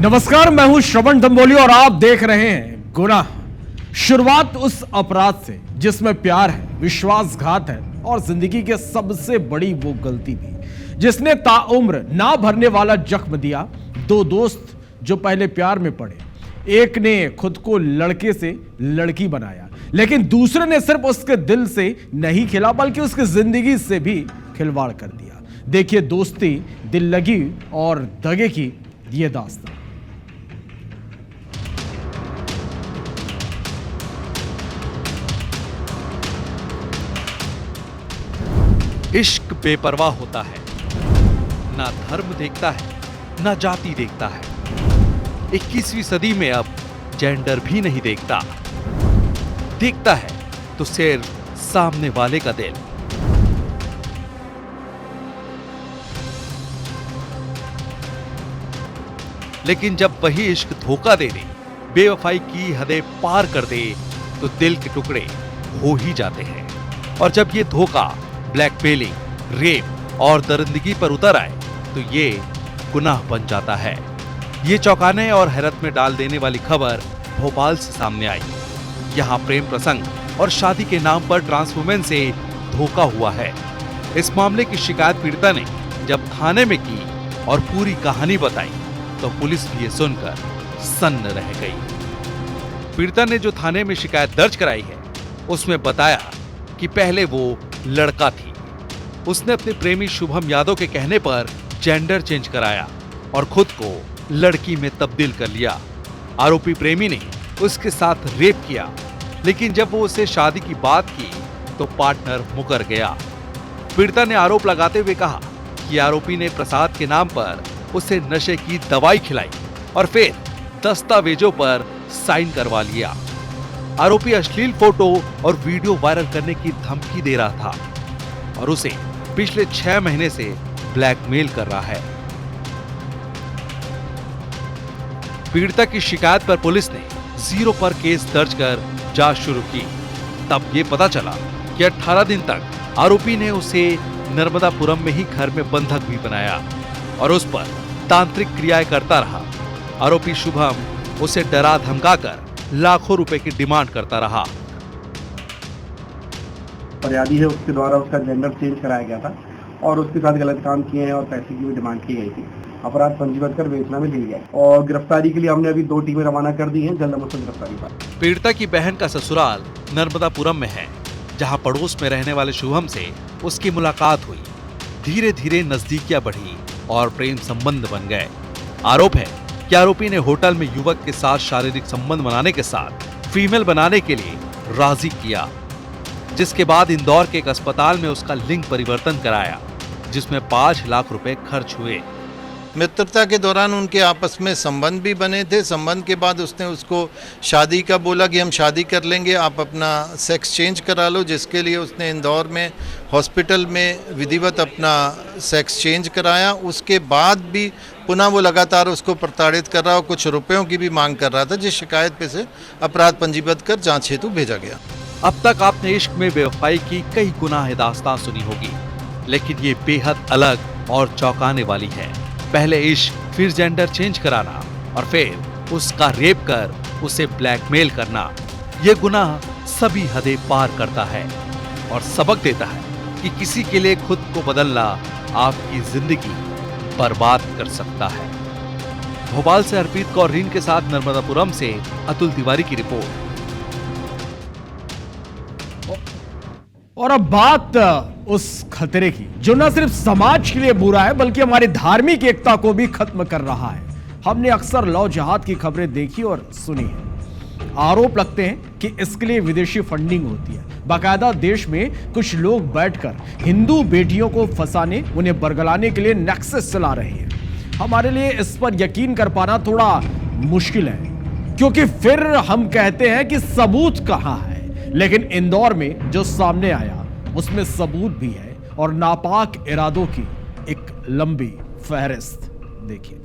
नमस्कार, मैं हूं श्रवण दंबोली और आप देख रहे हैं गुनाह। शुरुआत उस अपराध से जिसमें प्यार है, विश्वासघात है और जिंदगी के सबसे बड़ी वो गलती भी जिसने ताउम्र ना भरने वाला जख्म दिया। दो दोस्त जो पहले प्यार में पड़े, एक ने खुद को लड़के से लड़की बनाया, लेकिन दूसरे ने सिर्फ उसके दिल से नहीं खेला बल्कि उसकी जिंदगी से भी खिलवाड़ कर दिया। देखिए दोस्ती, दिल लगी और दगे की ये दास्तान। इश्क बेपरवाह होता है, ना धर्म देखता है, ना जाति देखता है। 21वीं सदी में अब जेंडर भी नहीं देखता है तो सिर्फ सामने वाले का दिल। लेकिन जब वही इश्क धोखा दे दे, बेवफाई की हदें पार कर दे, तो दिल के टुकड़े हो ही जाते हैं। और जब ये धोखा ब्लैकमेलिंग, रेप और दरिंदगी पर उतर आए तो ये गुनाह बन जाता है। ये चौंकाने और हैरत में डाल देने वाली खबर भोपाल से सामने आई। यहाँ प्रेम प्रसंग और शादी के नाम पर ट्रांस वुमेन से धोखा हुआ है। इस मामले की शिकायत पीड़िता ने जब थाने में की और पूरी कहानी बताई तो पुलिस भी ये सुनकर सन्न रह गई। पीड़िता ने जो थाने में शिकायत दर्ज कराई है उसमें बताया कि पहले वो लड़का थी। उसने अपने प्रेमी शुभम यादव के कहने पर जेंडर चेंज कराया और खुद को लड़की में तब्दील कर लिया। आरोपी प्रेमी ने उसके साथ रेप किया, लेकिन जब वो उससे शादी की बात की तो पार्टनर मुकर गया। पीड़िता ने आरोप लगाते हुए कहा कि आरोपी ने प्रसाद के नाम पर उसे नशे की दवाई खिलाई और फिर दस्तावेजों पर साइन करवा लिया। आरोपी अश्लील फोटो और वीडियो वायरल करने की धमकी दे रहा था और उसे पिछले 6 महीने से ब्लैकमेल कर रहा है। पीड़िता की शिकायत पर पुलिस ने 0 पर केस दर्ज कर जांच शुरू की। तब ये पता चला कि 18 दिन तक आरोपी ने उसे नर्मदापुरम में ही घर में बंधक भी बनाया और उस पर तांत्रिक क्रियाएं करता रहा। आरोपी शुभम उसे डरा धमकाकर लाखों रुपए की डिमांड करता रहा। फरियादी है, उसके द्वारा उसका जेंडर चेंज कराया गया था और उसके साथ गलत काम किए हैं और पैसे की भी डिमांड की गई थी। अपराध पंजीबद्ध कर बेचना में ली गया और गिरफ्तारी के लिए हमने अभी 2 टीमें रवाना कर दी हैं। जल्द हम उसको गिरफ्तारी पाएंगे। पीड़िता की बहन का ससुराल नर्मदापुरम में है, जहां पड़ोस में रहने वाले शुभम से उसकी मुलाकात हुई। धीरे धीरे नजदीकियां बढ़ी और प्रेम संबंध बन गए। आरोप है कि आरोपी ने होटल में युवक के साथ शारीरिक संबंध बनाने के साथ फीमेल बनाने के लिए राजी किया, जिसके बाद इंदौर के एक अस्पताल में उसका लिंग परिवर्तन कराया, जिसमें 5 लाख रुपए खर्च हुए। मित्रता के दौरान उनके आपस में संबंध भी बने थे। संबंध के बाद उसने उसको शादी का बोला कि हम शादी कर लेंगे, आप अपना सेक्स चेंज करा लो, जिसके लिए उसने इंदौर में हॉस्पिटल में विधिवत अपना सेक्स चेंज कराया। उसके बाद भी पुनः वो लगातार उसको प्रताड़ित कर रहा और कुछ रुपयों की भी मांग कर रहा था, जिस शिकायत पे से अपराध पंजीबद्ध कर जांच हेतु भेजा गया। अब तक आपने इश्क में बेवफाई की कई गुनाह दास्तां सुनी होगी, लेकिन ये बेहद अलग और चौंकाने वाली है। पहले इश्क, फिर जेंडर चेंज कराना और फिर उसका रेप कर उसे ब्लैकमेल करना। ये गुनाह सभी हदें पार करता है और सबक देता है कि किसी के लिए खुद को बदलना आपकी जिंदगी बर्बाद कर सकता है। भोपाल से हरप्रीत कौर रीन के साथ नर्मदापुरम से अतुल तिवारी की रिपोर्ट। और अब बात उस खतरे की जो न सिर्फ समाज के लिए बुरा है बल्कि हमारी धार्मिक एकता को भी खत्म कर रहा है। हमने अक्सर लव जिहाद की खबरें देखी और सुनी है। आरोप लगते हैं कि इसके लिए विदेशी फंडिंग होती है। बाकायदा देश में कुछ लोग बैठकर हिंदू बेटियों को फंसाने, उन्हें बरगलाने के लिए नेक्सस चला रहे हैं। हमारे लिए इस पर यकीन कर पाना थोड़ा मुश्किल है, क्योंकि फिर हम कहते हैं कि सबूत कहां है। लेकिन इंदौर में जो सामने आया उसमें सबूत भी है और नापाक इरादों की एक लंबी फहरिस्त। देखिए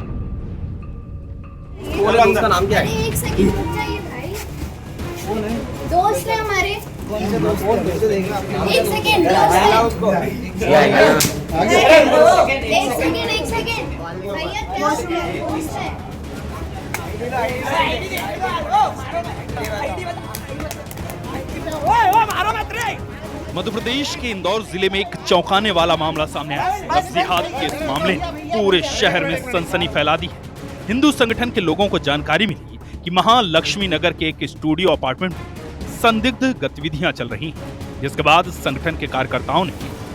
उसका नाम क्या है? एक सेकंड रुक जाइए भाई, दोस्त है हमारे। एक सेकंड एक सेकंड भैया दोस्त है। मध्य प्रदेश के इंदौर जिले में एक चौंकाने वाला मामला सामने आया है। लव जिहाद के इस मामले ने पूरे शहर में सनसनी फैला दी है। हिंदू संगठन के लोगों को जानकारी मिली कि महालक्ष्मी नगर के एक स्टूडियो अपार्टमेंट में संदिग्ध गतिविधियां चल रही हैं, जिसके बाद संगठन के कार्यकर्ताओं ने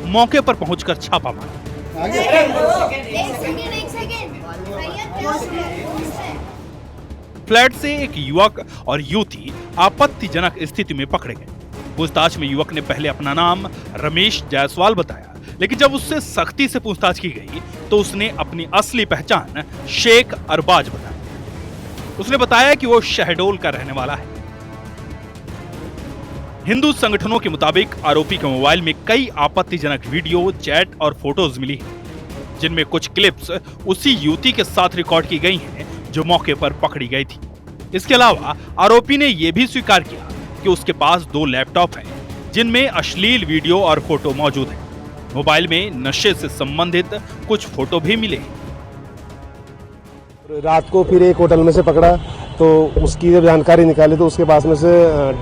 मौके पर पहुंचकर छापा मारा। एक सेकंड फ्लैट से एक युवक और युवती आपत्तिजनक स्थिति में पकड़े गए। पूछताछ में युवक ने पहले अपना नाम रमेश जायसवाल बताया, लेकिन जब उससे सख्ती से पूछताछ की गई तो उसने अपनी असली पहचान शेख अरबाज बताई। उसने बताया कि वो शहडोल का रहने वाला है। हिंदू संगठनों के मुताबिक आरोपी के मोबाइल में कई आपत्तिजनक वीडियो, चैट और फोटोज मिली हैं, जिनमें कुछ क्लिप्स उसी युवती के साथ रिकॉर्ड की गई हैं जो मौके पर पकड़ी गई थी। इसके अलावा आरोपी ने यह भी स्वीकार किया कि उसके पास 2 लैपटॉप हैं, जिनमें अश्लील वीडियो और फोटो मौजूद है। मोबाइल में नशे से संबंधित कुछ फोटो भी मिले। रात को फिर एक होटल में से पकड़ा तो उसकी जब जानकारी निकाली तो उसके पास में से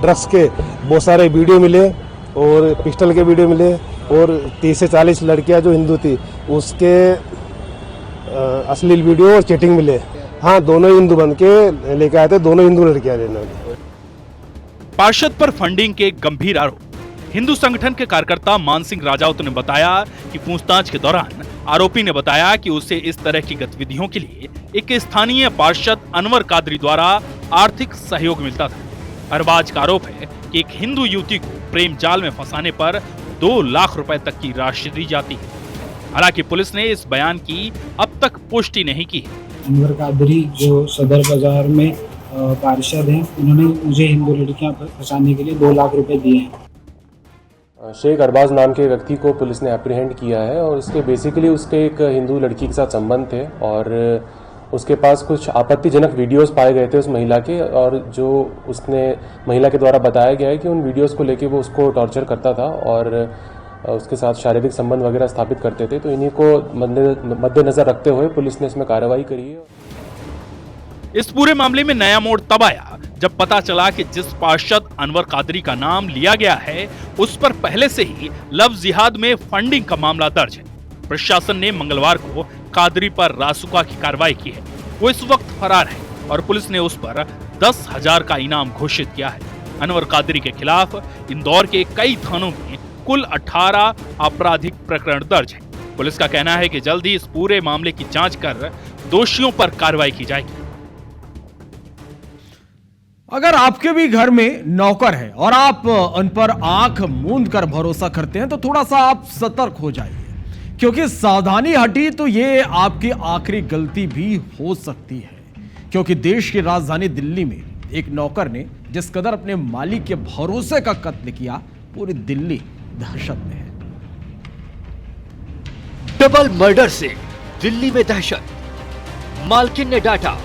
ड्रग्स के बहुत सारे वीडियो मिले और पिस्टल के वीडियो मिले और 30 से 40 लड़कियां जो हिंदू थी उसके अश्लील वीडियो और चैटिंग मिले। हाँ, दोनों हिंदू बन के लेके आए थे, दोनों हिंदू लड़कियां लेने। पार्षद पर फंडिंग के गंभीर आरोप। हिंदू संगठन के कार्यकर्ता मानसिंह राजावत ने बताया कि पूछताछ के दौरान आरोपी ने बताया कि उसे इस तरह की गतिविधियों के लिए एक स्थानीय पार्षद अनवर कादरी द्वारा आर्थिक सहयोग मिलता था। अरबाज का आरोप है कि एक हिंदू युवती को प्रेम जाल में फंसाने पर 2 लाख रुपए तक की राशि दी जाती है। हालांकि पुलिस ने इस बयान की अब तक पुष्टि नहीं की है। अनवर कादरी जो सदर बाजार में पार्षद हैं, उन्होंने मुझे हिंदू लड़कियां फंसाने के लिए 2 लाख रुपए दिए हैं। शेख अरबाज नाम के व्यक्ति को पुलिस ने एप्रीहेंड किया है और उसके बेसिकली उसके एक हिंदू लड़की के साथ संबंध थे और उसके पास कुछ आपत्तिजनक वीडियोस पाए गए थे उस महिला के, और जो उसने महिला के द्वारा बताया गया है कि उन वीडियोस को लेके वो उसको टॉर्चर करता था और उसके साथ शारीरिक संबंध वगैरह स्थापित करते थे। तो इन्हीं को मद्देनजर रखते हुए पुलिस ने इसमें कार्रवाई करी है। इस पूरे मामले में नया मोड़ तब आया जब पता चला कि जिस पार्षद अनवर कादरी का नाम लिया गया है उस पर पहले से ही लव जिहाद में फंडिंग का मामला दर्ज है। प्रशासन ने मंगलवार को कादरी पर रासुका की कार्रवाई की है। वो इस वक्त फरार है और पुलिस ने उस पर 10,000 का इनाम घोषित किया है। अनवर कादरी के खिलाफ इंदौर के कई थानों में कुल 18 आपराधिक प्रकरण दर्ज है। पुलिस का कहना है कि जल्द ही इस पूरे मामले की जांच कर दोषियों पर कार्रवाई की जाएगी। अगर आपके भी घर में नौकर है और आप उन पर आंख मूंद कर भरोसा करते हैं तो थोड़ा सा आप सतर्क हो जाइए, क्योंकि सावधानी हटी तो ये आपकी आखिरी गलती भी हो सकती है। क्योंकि देश की राजधानी दिल्ली में एक नौकर ने जिस कदर अपने मालिक के भरोसे का कत्ल किया, पूरी दिल्ली दहशत में है। डबल मर्डर से दिल्ली में दहशत। मालकिन ने डांटा,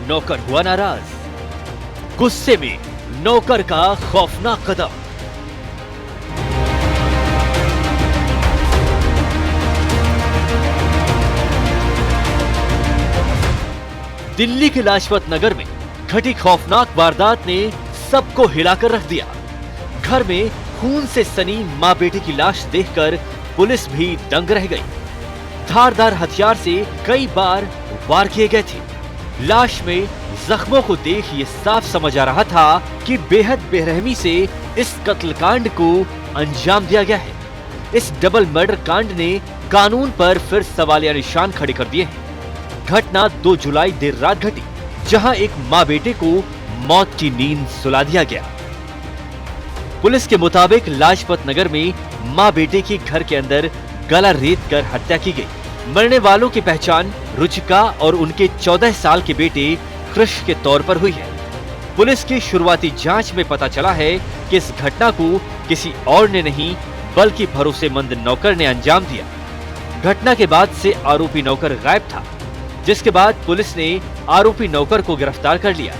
नौकर हुआ नाराज। गुस्से में नौकर का खौफनाक कदम। दिल्ली के लाजपत नगर में घटी खौफनाक वारदात ने सबको हिलाकर रख दिया। घर में खून से सनी मां बेटे की लाश देखकर पुलिस भी दंग रह गई। धारदार हथियार से कई बार वार किए गए थे। लाश में जख्मों को देख ये साफ समझ आ रहा था कि बेहद बेरहमी से इस कत्लकांड को अंजाम दिया गया है। इस डबल मर्डर कांड ने कानून पर फिर सवालिया निशान खड़े कर दिए हैं। घटना 2 जुलाई देर रात घटी, जहां एक मां बेटे को मौत की नींद सुला दिया गया। पुलिस के मुताबिक लाजपत नगर में मां बेटे के घर के अंदर गला रेत कर हत्या की गई। मरने वालों की पहचान रुचिका और उनके 14 साल के बेटे कृष के तौर पर हुई है। पुलिस की शुरुआती जांच में पता चला है कि इस घटना को किसी और ने नहीं बल्कि भरोसेमंद नौकर ने अंजाम दिया। घटना के बाद से आरोपी नौकर गायब था, जिसके बाद पुलिस ने आरोपी नौकर को गिरफ्तार कर लिया।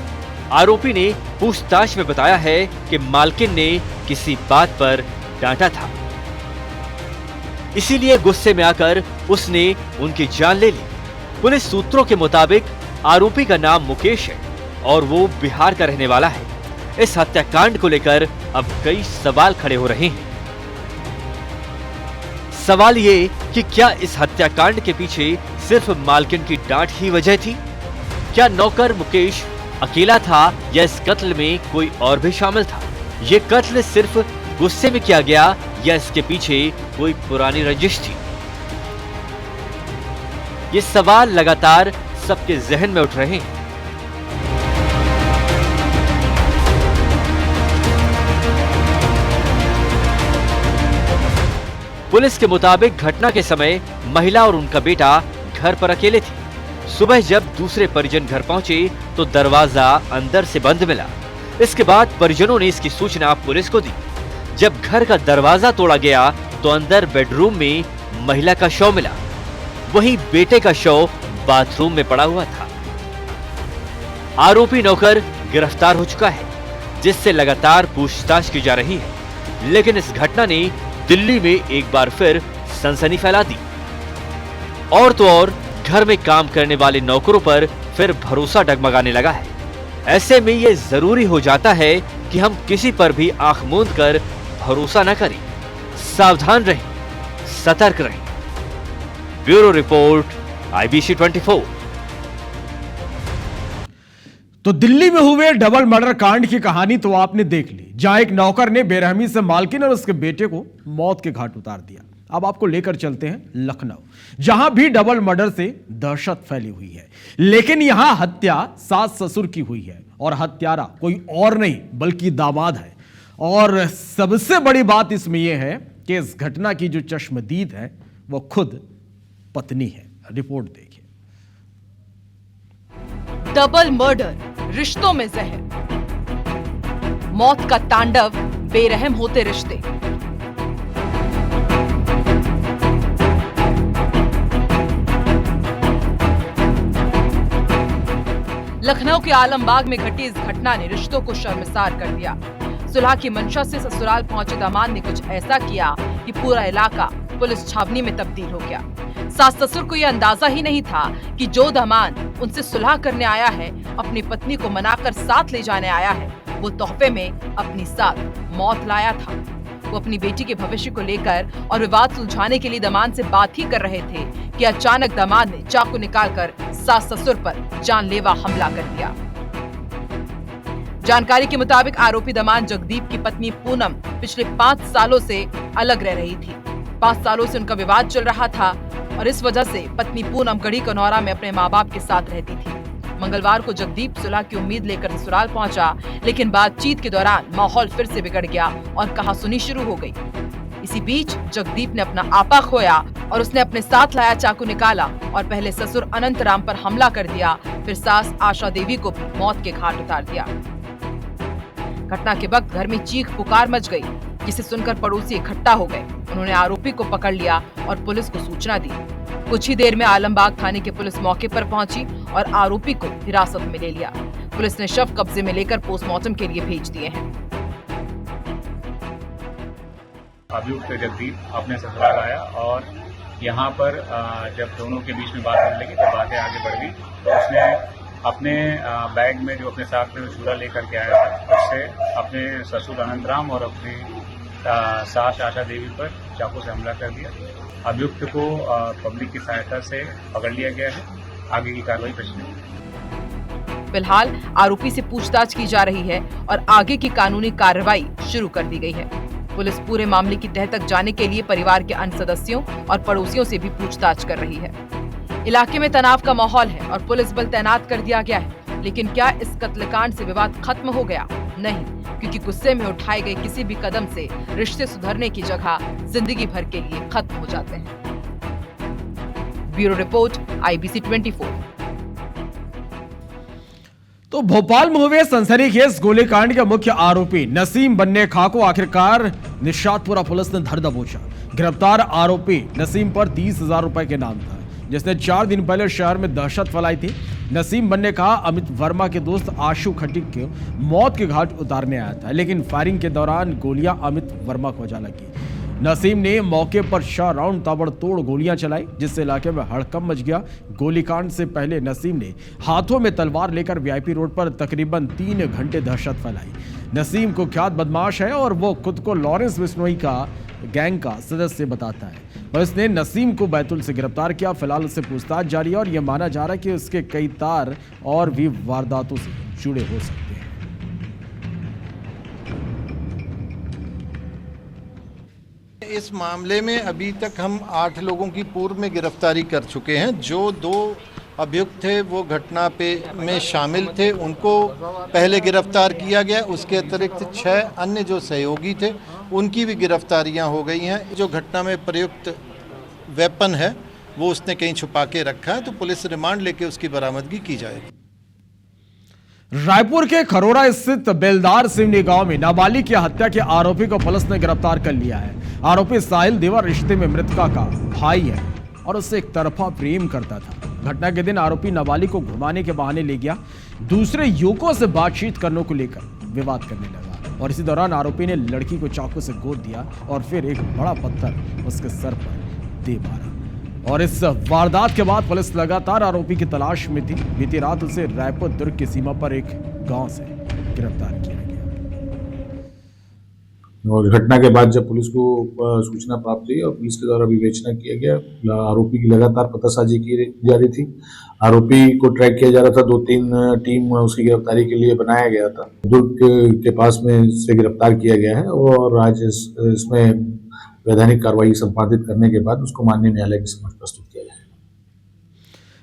आरोपी ने पूछताछ में बताया है कि मालकिन ने किसी बात पर डांटा था, इसीलिए गुस्से में आकर उसने उनकी जान ले ली। पुलिस सूत्रों के मुताबिक आरोपी का नाम मुकेश है और वो बिहार का रहने वाला है। इस हत्याकांड को लेकर अब कई सवाल खड़े हो रहे हैं। सवाल ये कि क्या इस हत्याकांड के पीछे सिर्फ मालकिन की डांट ही वजह थी? क्या नौकर मुकेश अकेला था या इस कत्ल में कोई और भी शामिल था? ये कत्ल सिर्फ गुस्से में किया गया या इसके पीछे कोई पुरानी रंजिश थी? ये सवाल लगातार सबके जहन में उठ रहे हैं। पुलिस के मुताबिक घटना के समय महिला और उनका बेटा घर पर अकेले थे। सुबह जब दूसरे परिजन घर पहुंचे तो दरवाजा अंदर से बंद मिला। इसके बाद परिजनों ने इसकी सूचना पुलिस को दी। जब घर का दरवाजा तोड़ा गया तो अंदर बेडरूम में महिला का शव मिला, वहीं बेटे का शव बाथरूम में पड़ा हुआ था। आरोपी नौकर गिरफ्तार हो चुका है, जिससे लगातार पूछताछ की जा रही है। लेकिन इस घटना ने दिल्ली में एक बार फिर सनसनी फैला दी। और तो और घर में काम करने वाले नौकरों पर फिर भरोसा डगमगाने लगा है। ऐसे में ये जरूरी हो जाता है कि हम किसी पर भी आंख मूंद कर भरोसा न करें। सावधान रहें, सतर्क रहें। Bureau report, IBC 24। तो दिल्ली में हुए डबल मर्डर कांड की कहानी तो आपने देख ली, जहां एक नौकर ने बेरहमी से मालकिन और उसके बेटे को मौत के घाट उतार दिया। अब आपको लेकर चलते हैं लखनऊ, जहां भी डबल मर्डर से दहशत फैली हुई है। लेकिन यहां हत्या सास ससुर की हुई है और हत्यारा कोई और नहीं बल्कि दामाद है। और सबसे बड़ी बात इसमें यह है कि इस घटना की जो चश्मदीद है वो खुद पत्नी है। रिपोर्ट देखिए। डबल मर्डर, रिश्तों में जहर, मौत का तांडव, बेरहम होते रिश्ते। लखनऊ के आलमबाग में घटी इस घटना ने रिश्तों को शर्मसार कर दिया। सुलह की मंशा से ससुराल पहुंचे दामाद ने कुछ ऐसा किया कि पूरा इलाका पुलिस छावनी में तब्दील हो गया। सास ससुर को यह अंदाजा ही नहीं था कि जो दामाद उनसे सुलह करने आया है, अपनी पत्नी को मनाकर साथ ले जाने आया है, वो तोहफे में अपनी साथ मौत लाया था। वो अपनी बेटी के भविष्य को लेकर और विवाद सुलझाने के लिए दामाद से बात ही कर रहे थे कि अचानक दामाद ने चाकू निकालकर सास ससुर पर जानलेवा हमला कर दिया। जानकारी के मुताबिक आरोपी दामाद जगदीप की पत्नी पूनम पिछले 5 सालों से अलग रह रही थी। 5 सालों से उनका विवाद चल रहा था और इस वजह से पत्नी पूनम गढ़ी कनौरा में अपने माँ बाप के साथ रहती थी। मंगलवार को जगदीप सुलह की उम्मीद लेकर ससुराल पहुंचा, लेकिन बातचीत के दौरान माहौल फिर से बिगड़ गया और कहासुनी शुरू हो गई। इसी बीच जगदीप ने अपना आपा खोया और उसने अपने साथ लाया चाकू निकाला और पहले ससुर अनंत राम पर हमला कर दिया, फिर सास आशा देवी को भी मौत के घाट उतार दिया। घटना के वक्त घर में चीख पुकार मच गई, जिसे सुनकर पड़ोसी इकट्ठा हो गए। उन्होंने आरोपी को पकड़ लिया और पुलिस को सूचना दी। कुछ ही देर में आलमबाग थाने की पुलिस मौके पर पहुंची और आरोपी को हिरासत में ले लिया। पुलिस ने शव कब्जे में लेकर पोस्टमार्टम के लिए भेज दिए हैं। अभियुक्त जगदीप अपने ससुराल आया और यहाँ पर जब दोनों के बीच में बात होने लगी तो बातें आगे बढ़ गई। तो उसने अपने बैग में जो अपने साथ में चूड़ा लेकर के आया था, उससे अपने ससुर अनंतराम और अपनी सास आशा देवी पर चाकू से हमला कर दिया। अभियुक्त को पब्लिक की सहायता से पकड़ लिया गया है। आगे की कार्रवाई पछली। फिलहाल आरोपी से पूछताछ की जा रही है और आगे की कानूनी कार्रवाई शुरू कर दी गई है। पुलिस पूरे मामले की तह तक जाने के लिए परिवार के अन्य सदस्यों और पड़ोसियों से भी पूछताछ कर रही है। इलाके में तनाव का माहौल है और पुलिस बल तैनात कर दिया गया है। लेकिन क्या इस कत्लकांड से विवाद खत्म हो गया? नहीं, क्योंकि गुस्से में उठाए गए किसी भी कदम से रिश्ते सुधरने की जगह जिंदगी भर के लिए खत्म हो जाते हैं। Bureau report, IBC 24। तो भोपाल में हुए सनसनीखेज गोलीकांड के मुख्य आरोपी नसीम बन्ने खां को आखिरकार निशातपुरा पुलिस ने धर दबोचा। गिरफ्तार आरोपी नसीम पर 30,000 रुपए के नाम था, जिसने 4 दिन पहले शहर में दहशत फैलाई थी। नसीम बन्ने खां अमित वर्मा के दोस्त आशु खटीक को मौत के घाट उतारने आया था, लेकिन फायरिंग के दौरान गोलियां अमित वर्मा को जा लगी। नसीम ने मौके पर 6 राउंड ताबड़तोड़ गोलियां चलाई, जिससे इलाके में हड़कंप मच गया। गोलीकांड से पहले नसीम ने हाथों में तलवार लेकर वीआईपी रोड पर तकरीबन 3 घंटे दहशत फैलाई। नसीम कुख्यात बदमाश है और वो खुद को लॉरेंस बिश्नोई का गैंग का सदस्य बताता है। पुलिस ने नसीम को बैतूल से गिरफ्तार किया। फिलहाल उससे पूछताछ जारी है और यह माना जा रहा है कि उसके कई तार और भी वारदातों से जुड़े हो सकते हैं। इस मामले में अभी तक हम 8 लोगों की पूर्व में गिरफ्तारी कर चुके हैं। जो 2 अभियुक्त थे वो घटना में शामिल थे, उनको पहले गिरफ्तार किया गया। उसके अतिरिक्त 6 अन्य जो सहयोगी थे उनकी भी गिरफ्तारियां हो गई हैं। जो घटना में प्रयुक्त वेपन है वो उसने कहीं छुपा के रखा है, तो पुलिस रिमांड लेके उसकी बरामदगी की जाएगी। रायपुर के खरोरा स्थित बेलदार सिवनी गांव में नाबालिग की हत्या के आरोपी को पुलिस ने गिरफ्तार कर लिया है। आरोपी साहिल देवर रिश्ते में मृतका का भाई है और उससे एक तरफा प्रेम करता था। घटना के दिन आरोपी नाबालिग को घुमाने के बहाने ले गया, दूसरे युवकों से बातचीत करने को लेकर विवाद करने लगा और इसी दौरान आरोपी ने लड़की को चाकू से गोद दिया और फिर एक बड़ा पत्थर उसके सर पर दे मारा। और इस वारदात के बाद पुलिस लगातार आरोपी की तलाश में थी। बीती रात उसे रायपुर दुर्ग की सीमा पर एक गांव से गिरफ्तार किया गया। और घटना के बाद जब पुलिस को सूचना प्राप्त हुई और पुलिस के द्वारा विवेचना किया गया, आरोपी की लगातार पतासाजी की जा रही थी। आरोपी को ट्रैक किया जा रहा था। 2-3 टीम उसकी गिरफ्तारी के लिए बनाया गया था। दुर्ग के पास में से गिरफ्तार किया गया है और आज इसमें वैधानिक कार्रवाई संपादित करने के बाद उसको माननीय न्यायालय के समक्ष प्रस्तुत किया जाएगा।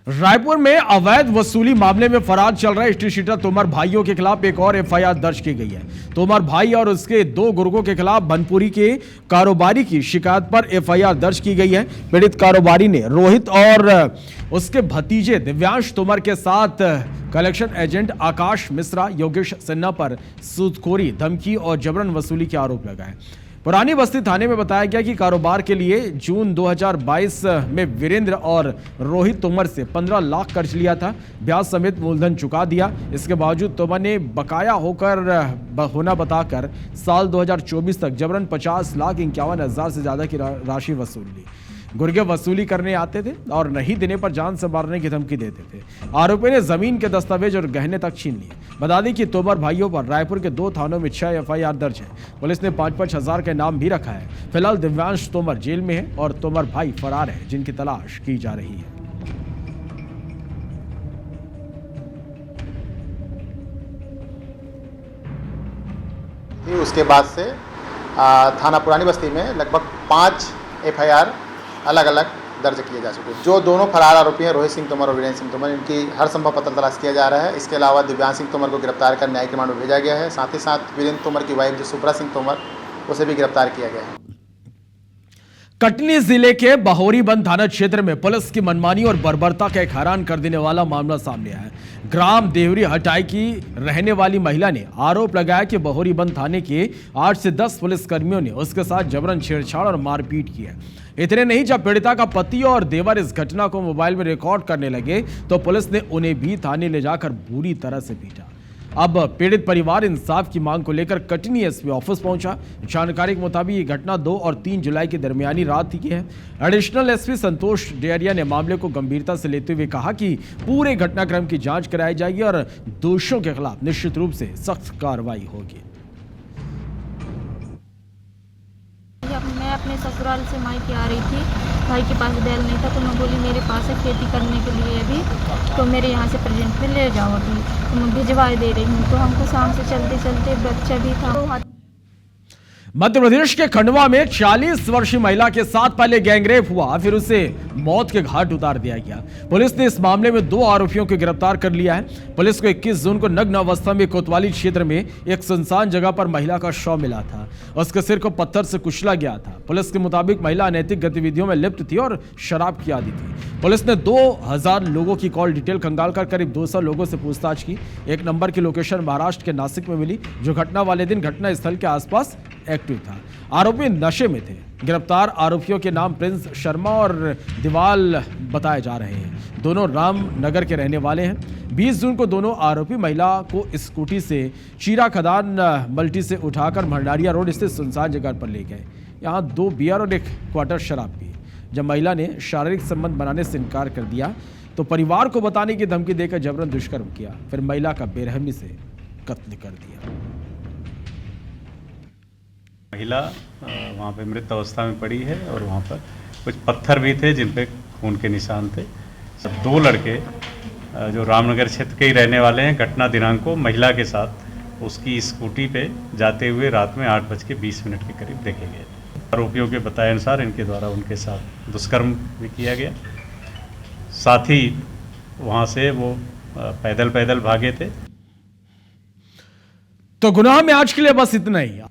रायपुर में अवैध वसूली मामले में फरार चल रहे स्ट्रीट शीटर तोमर भाइयों के खिलाफ एक और एफआईआर दर्ज की गई है। तोमर भाई और उसके 2 गुर्गों के खिलाफ बनपुरी के कारोबारी की शिकायत पर एफआईआर दर्ज की गई है। पीड़ित कारोबारी ने रोहित और उसके भतीजे दिव्यांश तोमर के साथ कलेक्शन एजेंट आकाश मिश्रा, योगेश सिन्हा पर सूदखोरी, धमकी और जबरन वसूली के आरोप लगाए। पुरानी बस्ती थाने में बताया गया कि कारोबार के लिए जून 2022 में वीरेंद्र और रोहित तोमर से 15 लाख कर्ज लिया था। ब्याज समेत मूलधन चुका दिया। इसके बावजूद तोमर ने बकाया होना बताकर साल 2024 तक जबरन 50,51,000 से ज्यादा की राशि वसूल ली। गुर्गे वसूली करने आते थे और नहीं देने पर जान से मारने की धमकी देते थे। आरोपी ने जमीन के दस्तावेज और गहने तक छीन लिए। बता दें कि तोमर भाइयों पर रायपुर के 2 थानों में 6 एफआईआर दर्ज है। पुलिस ने 5-5 हजार का इनाम भी रखा है। फिलहाल दिव्यांश तोमर जेल में है और तोमर भाई फरार है, जिनकी तलाश की जा रही है। उसके बाद से थाना पुरानी बस्ती में लगभग 5 एफआईआर अलग अलग दर्ज किए जा चुके हैं। जो दोनों फरार आरोपी हैं रोहित सिंह तोमर और वीरेंद्र सिंह तोमर, इनकी हर संभव पता तलाश किया जा रहा है। इसके अलावा दिव्यांश सिंह तोमर को गिरफ्तार कर न्यायिक रिमांड में भेजा गया है। साथ ही साथ वीरेंद्र तोमर की वाइफ जो सुब्रा सिंह तोमर, उसे भी गिरफ्तार किया गया है। कटनी जिले के बहोरीबंद थाना क्षेत्र में पुलिस की मनमानी और बर्बरता का एक हैरान कर देने वाला मामला सामने आया है। ग्राम देवरी हटाई की रहने वाली महिला ने आरोप लगाया कि बहोरीबंद थाने के 8 से 10 पुलिसकर्मियों ने उसके साथ जबरन छेड़छाड़ और मारपीट की है। इतने नहीं, जब पीड़िता का पति और देवर इस घटना को मोबाइल में रिकॉर्ड करने लगे तो पुलिस ने उन्हें भी थाने ले जाकर बुरी तरह से पीटा। अब पीड़ित परिवार इंसाफ की मांग को लेकर कटनी एसपी ऑफिस पहुंचा। जानकारी के मुताबिक ये घटना 2 और 3 जुलाई की दरमियानी रात की है। एडिशनल एसपी संतोष डेरिया ने मामले को गंभीरता से लेते हुए कहा कि पूरे घटनाक्रम की जांच कराई जाएगी और दोषियों के खिलाफ निश्चित रूप से सख्त कार्रवाई होगी। मैं अपने ससुराल से मायके आ रही थी, भाई के पास बैल नहीं था तो मैं बोली मेरे पास है खेती करने के लिए अभी, तो मेरे यहाँ से प्रेजेंट में ले जाओ अभी, तो मैं भिजवा दे रही हूँ। तो हमको शाम से चलते चलते बच्चा भी था। मध्य प्रदेश के खंडवा में 40 वर्षीय महिला के साथ पहले गैंगरेप हुआ, फिर उसे मौत के घाट उतार दिया गया। पुलिस ने इस मामले में 2 आरोपियों को गिरफ्तार कर लिया है। पुलिस को 21 जून को नग्न अवस्था में कोतवाली क्षेत्र में एक सुनसान जगह पर महिला का शव मिला था। उसके सिर को पत्थर से कुचला गया था। पुलिस के मुताबिक महिला अनैतिक गतिविधियों में लिप्त थी और शराब की आदी थी। पुलिस ने 2000 लोगों की कॉल डिटेल खंगालकर करीब 200 लोगों से पूछताछ की। एक नंबर की लोकेशन महाराष्ट्र के नासिक में मिली, जो घटना वाले दिन घटना स्थल के आसपास एक्टिव था। आरोपी नशे में थे। गिरफ्तार आरोपियों के नाम प्रिंस शर्मा और दिवाल बताए जा रहे हैं। दोनों रामनगर के रहने वाले हैं। 20 जून को दोनों आरोपी महिला को स्कूटी से चीरा खदान मल्टी से उठाकर भंडारिया रोड स्थित सुनसान जगह पर ले गए। यहाँ 2 बियर और 1 क्वार्टर शराब पी। जब महिला ने शारीरिक संबंध बनाने से इनकार कर दिया तो परिवार को बताने की धमकी देकर जबरन दुष्कर्म किया, फिर महिला का बेरहमी से कत्ल कर दिया। महिला वहाँ पे मृत अवस्था में पड़ी है और वहाँ पर कुछ पत्थर भी थे जिन पे खून के निशान थे। सब 2 लड़के जो रामनगर क्षेत्र के ही रहने वाले हैं, घटना दिनांक को महिला के साथ उसकी स्कूटी पे जाते हुए रात में 8:20 के करीब देखे गए। आरोपियों के बताए अनुसार इनके द्वारा उनके साथ दुष्कर्म भी किया गया। साथ ही वहाँ से वो पैदल भागे थे। तो गुनाह में आज के लिए बस इतना ही।